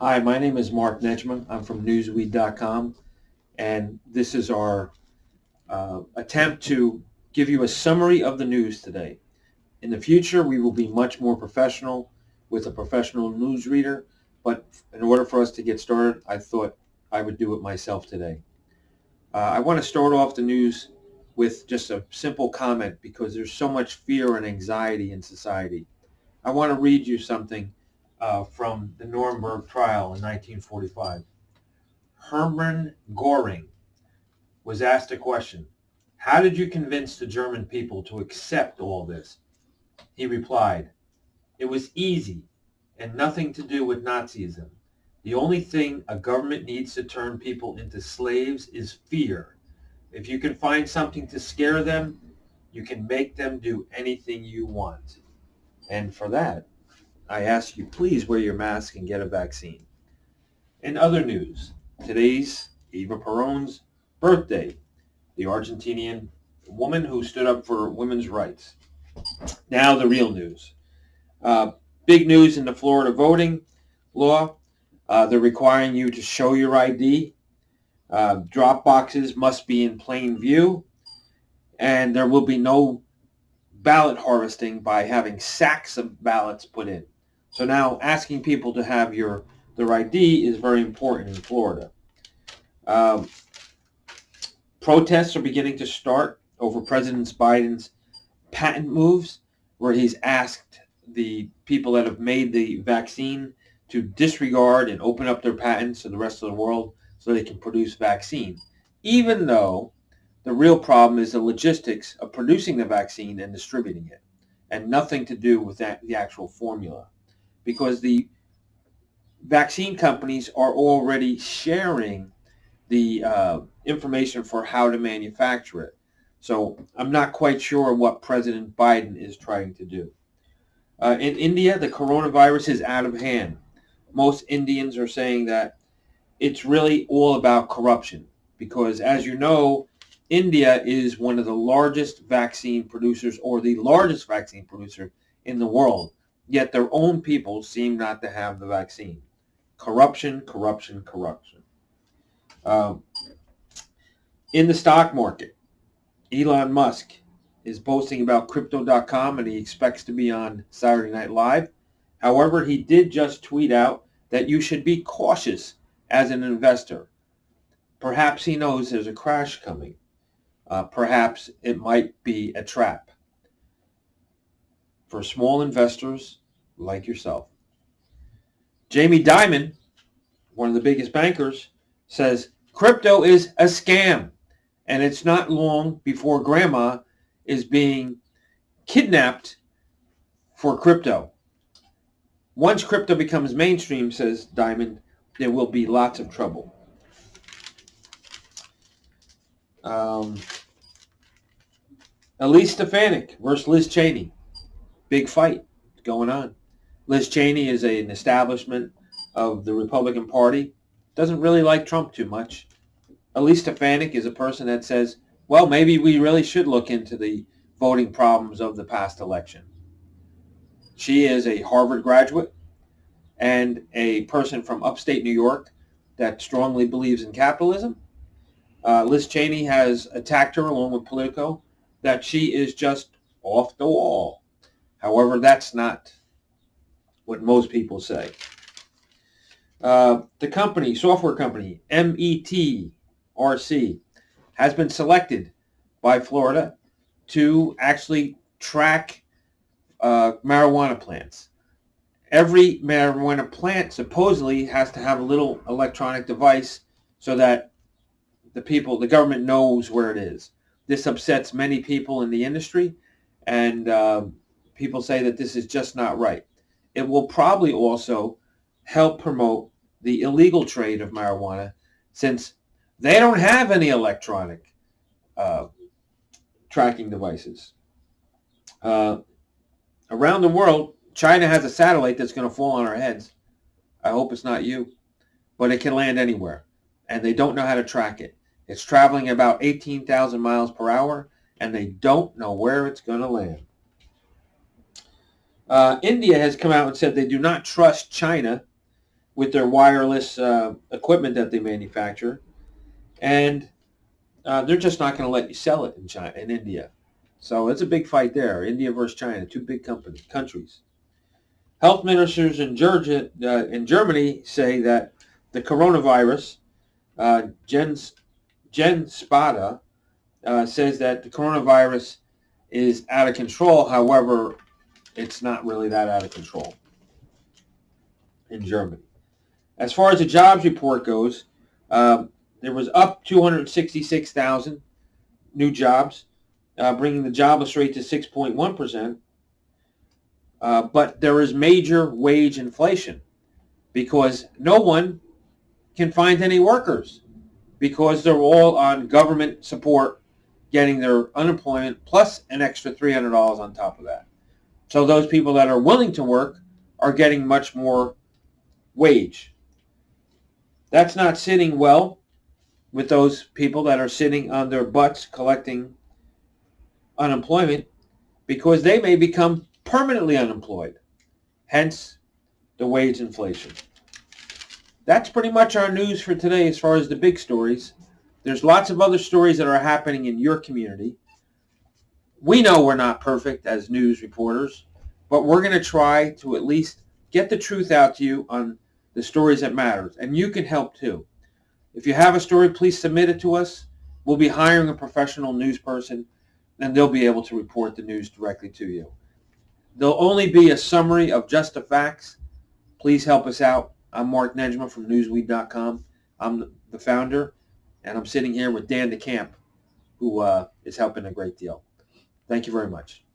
Hi, my name is Mark Netchman. I'm from Newsweek.com, and this is our attempt to give you a summary of the news today. In the future, we will be much more professional with a professional newsreader, but in order for us to get started, I thought I would do it myself today. I want to start off the news with just a simple comment because there's so much fear and anxiety in society. I want to read you something from the Nuremberg trial in 1945. Hermann Göring was asked a question: how did you convince the German people to accept all this? He replied, it was easy and nothing to do with Nazism. The only thing a government needs to turn people into slaves is fear. If you can find something to scare them, you can make them do anything you want. And for that, I ask you, please wear your mask and get a vaccine. In other news, today's Eva Perón's birthday, the Argentinian woman who stood up for women's rights. Now the real news. Big news in the Florida voting law. They're requiring you to show your ID. Drop boxes must be in plain view. And there will be no ballot harvesting by having sacks of ballots put in. So now asking people to have their ID is very important in Florida. Protests are beginning to start over President Biden's patent moves, where he's asked the people that have made the vaccine to disregard and open up their patents to the rest of the world so they can produce vaccine, even though the real problem is the logistics of producing the vaccine and distributing it, and nothing to do with the actual formula, because the vaccine companies are already sharing the information for how to manufacture it. So I'm not quite sure what President Biden is trying to do. In India, the coronavirus is out of hand. Most Indians are saying that it's really all about corruption because, as you know, India is one of the largest vaccine producers, or the largest vaccine producer in the world, yet their own people seem not to have the vaccine. Corruption, corruption, corruption. In the stock market, Elon Musk is boasting about Crypto.com and he expects to be on Saturday Night Live. However, he did just tweet out that you should be cautious as an investor. Perhaps he knows there's a crash coming. Perhaps it might be a trap for small investors like yourself. Jamie Dimon, one of the biggest bankers, says crypto is a scam, and it's not long before grandma is being kidnapped for crypto. Once crypto becomes mainstream, says Dimon, there will be lots of trouble. Elise Stefanick versus Liz Cheney. Big fight going on. Liz Cheney is an establishment of the Republican Party. Doesn't really like Trump too much. Elise Stefanick is a person that says, well, maybe we really should look into the voting problems of the past election. She is a Harvard graduate and a person from upstate New York that strongly believes in capitalism. Liz Cheney has attacked her along with Politico that she is just off the wall. However, that's not what most people say. The software company, Metrc, has been selected by Florida to actually track marijuana plants. Every marijuana plant supposedly has to have a little electronic device so that the government knows where it is. This upsets many people in the industry, and people say that this is just not right. It will probably also help promote the illegal trade of marijuana, since they don't have any electronic tracking devices. Around the world, China has a satellite that's going to fall on our heads. I hope it's not you, but it can land anywhere, and they don't know how to track it. It's traveling about 18,000 miles per hour, and they don't know where it's going to land. India has come out and said they do not trust China with their wireless equipment that they manufacture, and they're just not going to let you sell it in China, in India. So it's a big fight there. India versus China, two big countries. Health ministers in Germany say that the coronavirus, Jen Spada, says that the coronavirus is out of control. However, it's not really that out of control in Germany. As far as the jobs report goes, there was up 266,000 new jobs, bringing the jobless rate to 6.1%. But there is major wage inflation because no one can find any workers because they're all on government support, getting their unemployment plus an extra $300 on top of that. So those people that are willing to work are getting much more wage. That's not sitting well with those people that are sitting on their butts collecting unemployment because they may become permanently unemployed, hence the wage inflation. That's pretty much our news for today as far as the big stories. There's lots of other stories that are happening in your community. We know we're not perfect as news reporters, but we're going to try to at least get the truth out to you on the stories that matter. And you can help too. If you have a story, please submit it to us. We'll be hiring a professional news person, and they'll be able to report the news directly to you. There'll only be a summary of just the facts. Please help us out. I'm Mark Nedgeman from newsweed.com. I'm the founder, and I'm sitting here with Dan DeCamp, who is helping a great deal. Thank you very much.